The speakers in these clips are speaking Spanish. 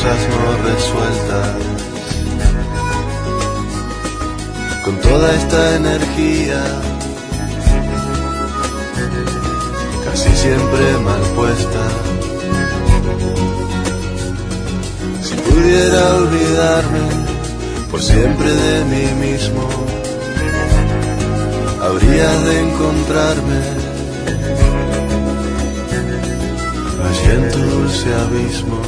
cosas no resueltas. Con toda esta energía, casi siempre mal puesta. Si pudiera olvidarme por siempre de mí mismo, habría de encontrarme allí en tu dulce abismo.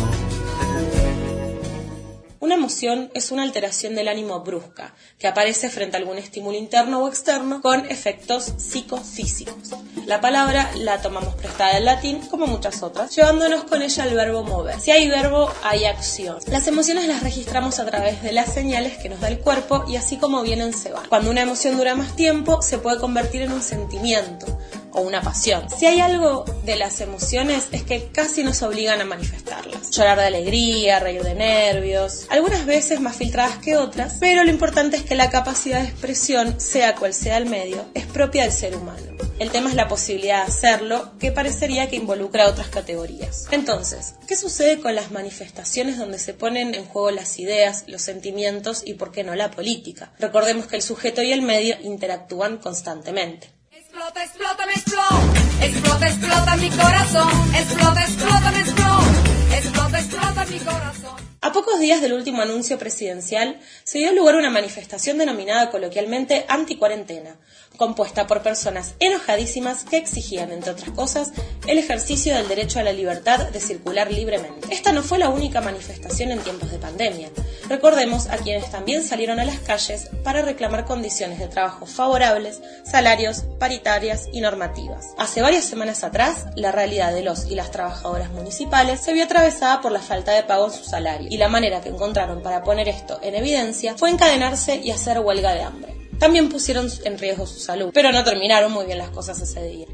Una emoción es una alteración del ánimo brusca, que aparece frente a algún estímulo interno o externo con efectos psicofísicos. La palabra la tomamos prestada del latín, como muchas otras, llevándonos con ella al verbo mover. Si hay verbo, hay acción. Las emociones las registramos a través de las señales que nos da el cuerpo y así como vienen se van. Cuando una emoción dura más tiempo, se puede convertir en un sentimiento o una pasión. Si hay algo de las emociones es que casi nos obligan a manifestarlas. Llorar de alegría, reír de nervios, algunas veces más filtradas que otras, pero lo importante es que la capacidad de expresión, sea cual sea el medio, es propia del ser humano. El tema es la posibilidad de hacerlo, que parecería que involucra a otras categorías. Entonces, ¿qué sucede con las manifestaciones donde se ponen en juego las ideas, los sentimientos y, por qué no, la política? Recordemos que el sujeto y el medio interactúan constantemente. Explota, explota, me explota. Explota, explota mi corazón. Explota, explota, me explota. Explota, explota mi corazón. A pocos días del último anuncio presidencial, se dio lugar a una manifestación denominada coloquialmente anticuarentena, compuesta por personas enojadísimas que exigían, entre otras cosas, el ejercicio del derecho a la libertad de circular libremente. Esta no fue la única manifestación en tiempos de pandemia. Recordemos a quienes también salieron a las calles para reclamar condiciones de trabajo favorables, salarios, paritarias y normativas. Hace varias semanas atrás, la realidad de los y las trabajadoras municipales se vio atravesada por la falta de pago en su salario, y la manera que encontraron para poner esto en evidencia fue encadenarse y hacer huelga de hambre. También pusieron en riesgo su salud, pero no terminaron muy bien las cosas ese día.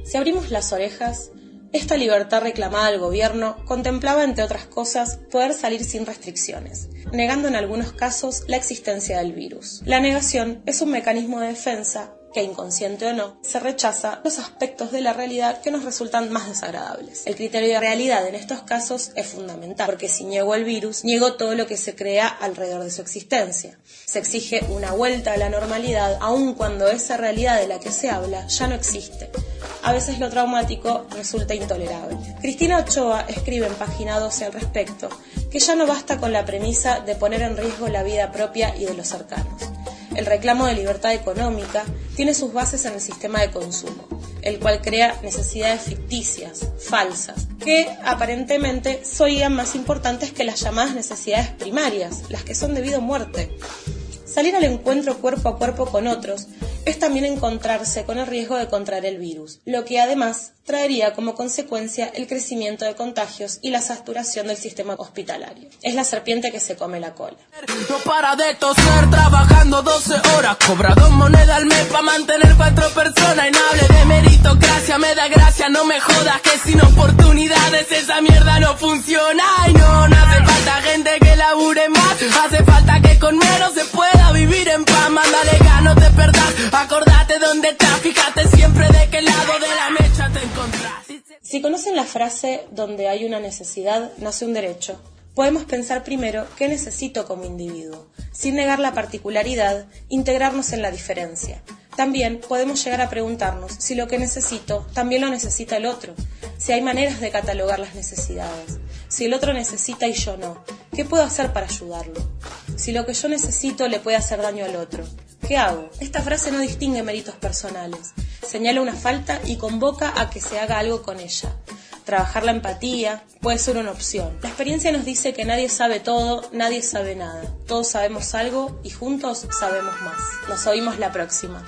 Si abrimos las orejas, esta libertad reclamada al gobierno contemplaba, entre otras cosas, poder salir sin restricciones, negando en algunos casos la existencia del virus. La negación es un mecanismo de defensa que, inconsciente o no, se rechaza los aspectos de la realidad que nos resultan más desagradables. El criterio de realidad en estos casos es fundamental, porque si niego el virus, niego todo lo que se crea alrededor de su existencia. Se exige una vuelta a la normalidad, aun cuando esa realidad de la que se habla ya no existe. A veces lo traumático resulta intolerable. Cristina Ochoa escribe en página 12 al respecto que ya no basta con la premisa de poner en riesgo la vida propia y de los cercanos. El reclamo de libertad económica tiene sus bases en el sistema de consumo, el cual crea necesidades ficticias, falsas, que aparentemente son más importantes que las llamadas necesidades primarias, las que son de vida o muerte. Salir al encuentro cuerpo a cuerpo con otros es también encontrarse con el riesgo de contraer el virus, lo que además traería como consecuencia el crecimiento de contagios y la saturación del sistema hospitalario. Es la serpiente que se come la cola. No para de toser, trabajando 12 horas, cobra 2 monedas al mes para mantener 4 personas. Y no hable de meritocracia, me da gracia, no me jodas que sin oportunidades esa mierda no funciona. Y no, no hace falta gente que labure más, hace falta que con menos se pueda vivir en paz. Mándale gas, no te perdás, acordate dónde estás, fíjate siempre de qué lado de la mecha te encontrás. Si conocen la frase donde hay una necesidad, nace un derecho, podemos pensar primero qué necesito como individuo, sin negar la particularidad, integrarnos en la diferencia. También podemos llegar a preguntarnos si lo que necesito también lo necesita el otro, si hay maneras de catalogar las necesidades, si el otro necesita y yo no, ¿qué puedo hacer para ayudarlo? Si lo que yo necesito le puede hacer daño al otro, ¿qué hago? Esta frase no distingue méritos personales, señala una falta y convoca a que se haga algo con ella. Trabajar la empatía puede ser una opción. La experiencia nos dice que nadie sabe todo, nadie sabe nada. Todos sabemos algo y juntos sabemos más. Nos oímos la próxima.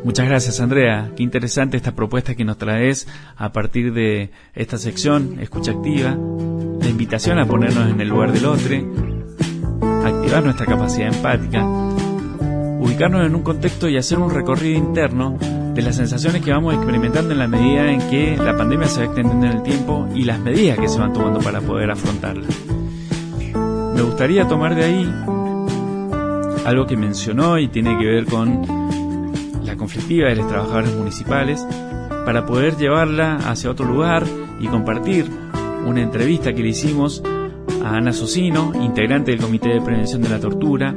Muchas gracias, Andrea. Qué interesante esta propuesta que nos traes a partir de esta sección Escucha Activa. La invitación a ponernos en el lugar del otro, activar nuestra capacidad empática, ubicarnos en un contexto y hacer un recorrido interno de las sensaciones que vamos experimentando en la medida en que la pandemia se va extendiendo en el tiempo y las medidas que se van tomando para poder afrontarla. Me gustaría tomar de ahí algo que mencionó y tiene que ver con la conflictiva de los trabajadores municipales para poder llevarla hacia otro lugar y compartir una entrevista que le hicimos a Ana Socino, integrante del Comité de Prevención de la Tortura,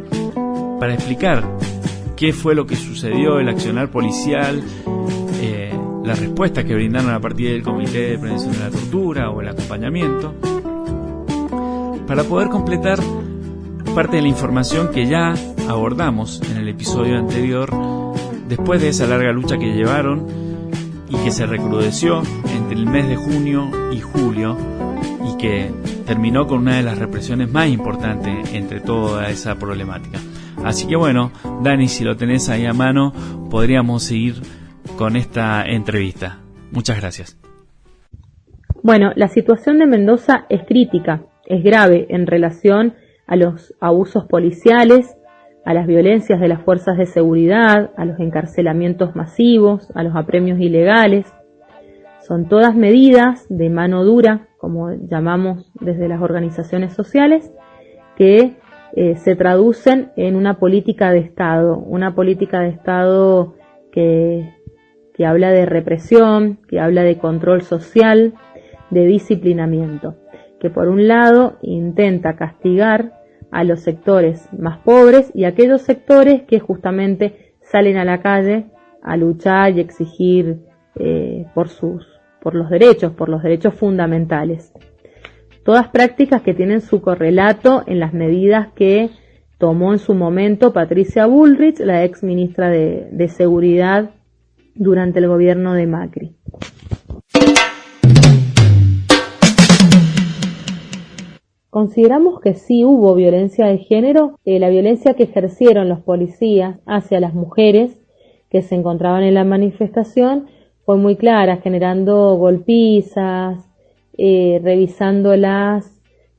para explicar qué fue lo que sucedió, el accionar policial, la respuesta que brindaron a partir del Comité de Prevención de la Tortura o el acompañamiento, para poder completar parte de la información que ya abordamos en el episodio anterior, después de esa larga lucha que llevaron y que se recrudeció entre el mes de junio y julio y que terminó con una de las represiones más importantes entre toda esa problemática. Así que bueno, Dani, si lo tenés ahí a mano, podríamos seguir con esta entrevista. Muchas gracias. Bueno, la situación de Mendoza es crítica, es grave en relación a los abusos policiales, a las violencias de las fuerzas de seguridad, a los encarcelamientos masivos, a los apremios ilegales. Son todas medidas de mano dura, como llamamos desde las organizaciones sociales, que se traducen en una política de Estado que habla de represión, que habla de control social, de disciplinamiento, que por un lado intenta castigar a los sectores más pobres y a aquellos sectores que justamente salen a la calle a luchar y exigir por los derechos fundamentales. Todas prácticas que tienen su correlato en las medidas que tomó en su momento Patricia Bullrich, la ex ministra de Seguridad durante el gobierno de Macri. Consideramos que sí hubo violencia de género, la violencia que ejercieron los policías hacia las mujeres que se encontraban en la manifestación fue muy clara, generando golpizas, revisándolas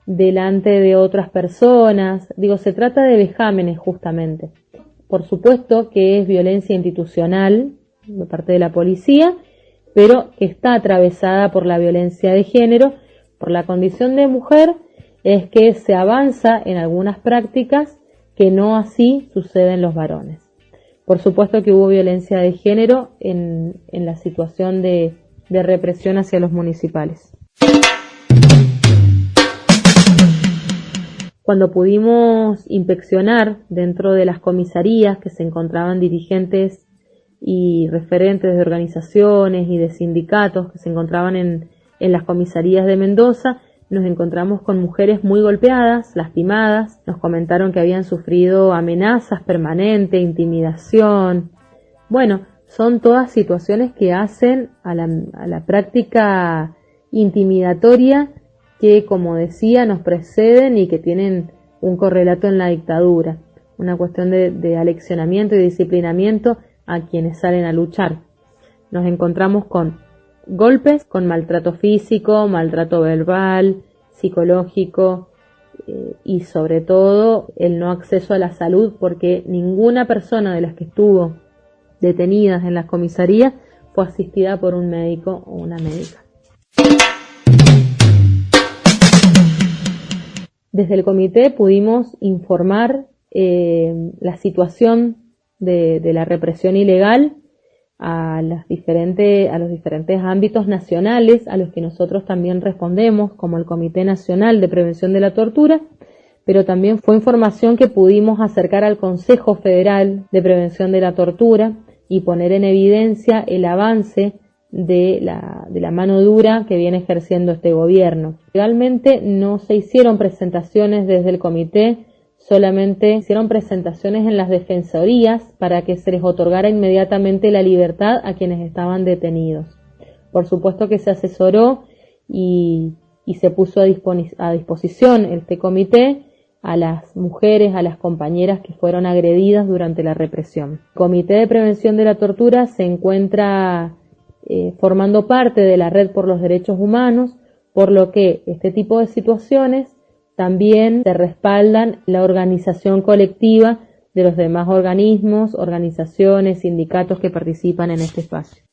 delante de otras personas. Se trata de vejámenes justamente. Por supuesto que es violencia institucional de parte de la policía, pero que está atravesada por la violencia de género, por la condición de mujer, es que se avanza en algunas prácticas que no así suceden los varones. Por supuesto que hubo violencia de género en la situación de represión hacia los municipales. Cuando pudimos inspeccionar dentro de las comisarías que se encontraban dirigentes y referentes de organizaciones y de sindicatos que se encontraban en las comisarías de Mendoza, nos encontramos con mujeres muy golpeadas, lastimadas. Nos comentaron que habían sufrido amenazas permanentes, intimidación. Bueno, son todas situaciones que hacen a la práctica intimidatoria que, como decía, nos preceden y que tienen un correlato en la dictadura. Una cuestión de aleccionamiento y disciplinamiento a quienes salen a luchar. Nos encontramos con golpes, con maltrato físico, maltrato verbal, psicológico y sobre todo el no acceso a la salud, porque ninguna persona de las que estuvo detenidas en las comisarías fue asistida por un médico o una médica. Desde el comité pudimos informar la situación de la represión ilegal a los diferentes ámbitos nacionales a los que nosotros también respondemos, como el Comité Nacional de Prevención de la Tortura, pero también fue información que pudimos acercar al Consejo Federal de Prevención de la Tortura y poner en evidencia el avance de la mano dura que viene ejerciendo este gobierno. Realmente no se hicieron presentaciones desde el comité, solamente hicieron presentaciones en las defensorías para que se les otorgara inmediatamente la libertad a quienes estaban detenidos. Por supuesto que se asesoró y se puso a disposición este comité a las mujeres, a las compañeras que fueron agredidas durante la represión. El Comité de Prevención de la Tortura se encuentra formando parte de la Red por los Derechos Humanos, por lo que este tipo de situaciones también se respaldan la organización colectiva de los demás organismos, organizaciones, sindicatos que participan en este espacio.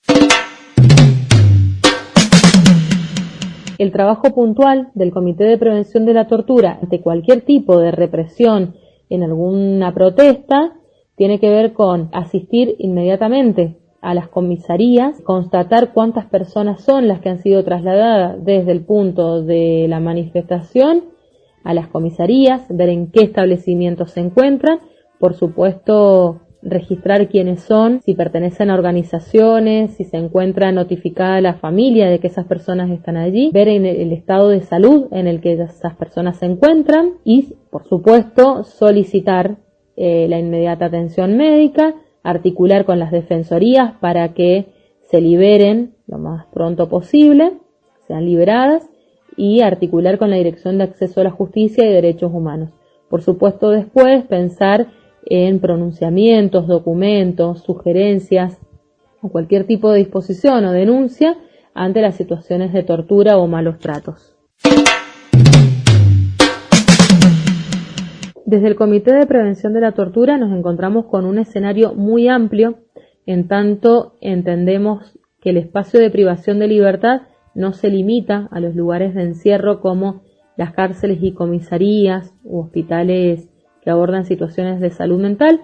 El trabajo puntual del Comité de Prevención de la Tortura ante cualquier tipo de represión en alguna protesta tiene que ver con asistir inmediatamente a las comisarías, constatar cuántas personas son las que han sido trasladadas desde el punto de la manifestación a las comisarías, ver en qué establecimientos se encuentran, por supuesto registrar quiénes son, si pertenecen a organizaciones, si se encuentra notificada la familia de que esas personas están allí, ver en el estado de salud en el que esas personas se encuentran y, por supuesto, solicitar la inmediata atención médica, articular con las defensorías para que se liberen lo más pronto posible, sean liberadas, y articular con la Dirección de Acceso a la Justicia y Derechos Humanos. Por supuesto, después pensar en pronunciamientos, documentos, sugerencias o cualquier tipo de disposición o denuncia ante las situaciones de tortura o malos tratos. Desde el Comité de Prevención de la Tortura nos encontramos con un escenario muy amplio, en tanto entendemos que el espacio de privación de libertad no se limita a los lugares de encierro como las cárceles y comisarías u hospitales que abordan situaciones de salud mental,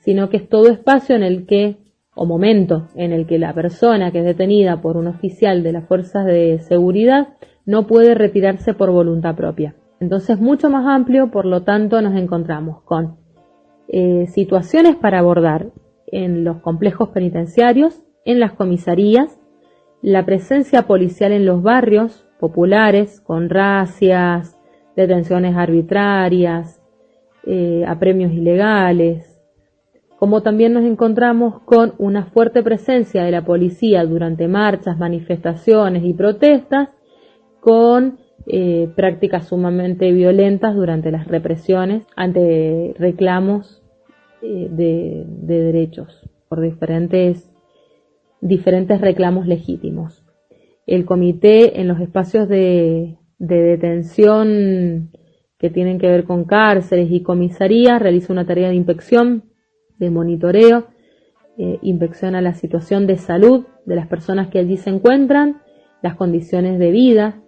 sino que es todo espacio en el que, o momento en el que la persona que es detenida por un oficial de las fuerzas de seguridad no puede retirarse por voluntad propia. Entonces, mucho más amplio, por lo tanto, nos encontramos con situaciones para abordar en los complejos penitenciarios, en las comisarías, la presencia policial en los barrios populares, con racias, detenciones arbitrarias, apremios ilegales, como también nos encontramos con una fuerte presencia de la policía durante marchas, manifestaciones y protestas, con prácticas sumamente violentas durante las represiones ante reclamos de derechos por diferentes reclamos legítimos. El comité en los espacios de detención que tienen que ver con cárceles y comisarías realiza una tarea de inspección, de monitoreo, inspecciona la situación de salud de las personas que allí se encuentran, las condiciones de vida,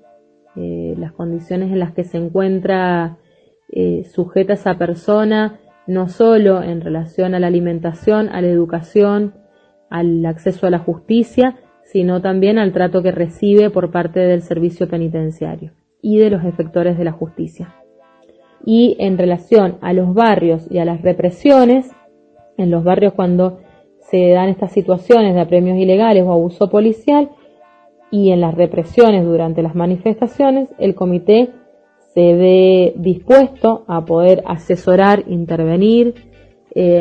las condiciones en las que se encuentra sujeta esa persona, no solo en relación a la alimentación, a la educación, al acceso a la justicia, sino también al trato que recibe por parte del servicio penitenciario y de los efectores de la justicia. Y en relación a los barrios y a las represiones, en los barrios cuando se dan estas situaciones de apremios ilegales o abuso policial, y en las represiones durante las manifestaciones, el comité se ve dispuesto a poder asesorar, intervenir,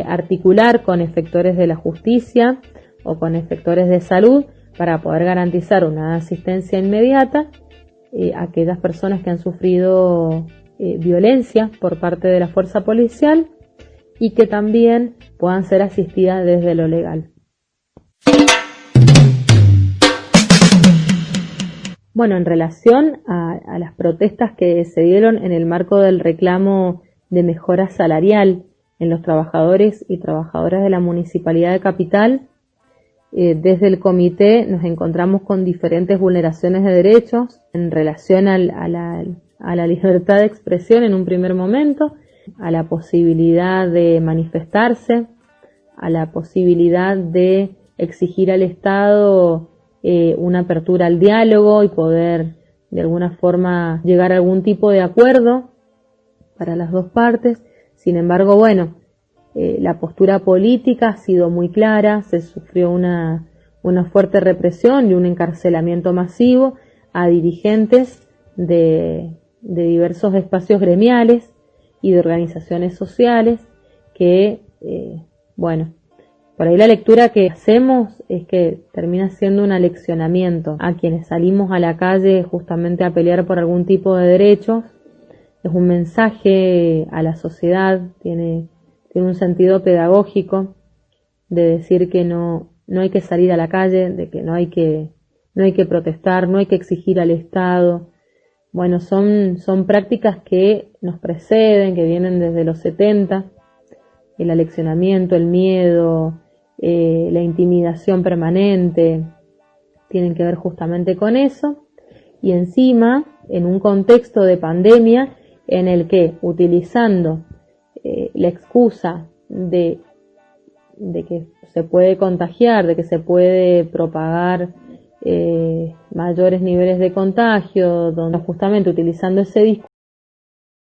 articular con efectores de la justicia o con efectores de salud para poder garantizar una asistencia inmediata a aquellas personas que han sufrido violencia por parte de la fuerza policial y que también puedan ser asistidas desde lo legal. Bueno, en relación a las protestas que se dieron en el marco del reclamo de mejora salarial en los trabajadores y trabajadoras de la Municipalidad de Capital, desde el comité nos encontramos con diferentes vulneraciones de derechos en relación a la libertad de expresión en un primer momento, a la posibilidad de manifestarse, a la posibilidad de exigir al Estado una apertura al diálogo y poder de alguna forma llegar a algún tipo de acuerdo para las dos partes. Sin embargo, bueno, la postura política ha sido muy clara, se sufrió una fuerte represión y un encarcelamiento masivo a dirigentes de diversos espacios gremiales y de organizaciones sociales que, bueno, por ahí la lectura que hacemos es que termina siendo un aleccionamiento a quienes salimos a la calle justamente a pelear por algún tipo de derechos. Es un mensaje a la sociedad, tiene un sentido pedagógico de decir que no hay que salir a la calle, de que no hay que protestar, no hay que exigir al Estado. Bueno, son prácticas que nos preceden, que vienen desde los 70, el aleccionamiento, el miedo, la intimidación permanente, tienen que ver justamente con eso, y encima en un contexto de pandemia en el que, utilizando la excusa de que se puede contagiar, de que se puede propagar mayores niveles de contagio, donde justamente utilizando ese discurso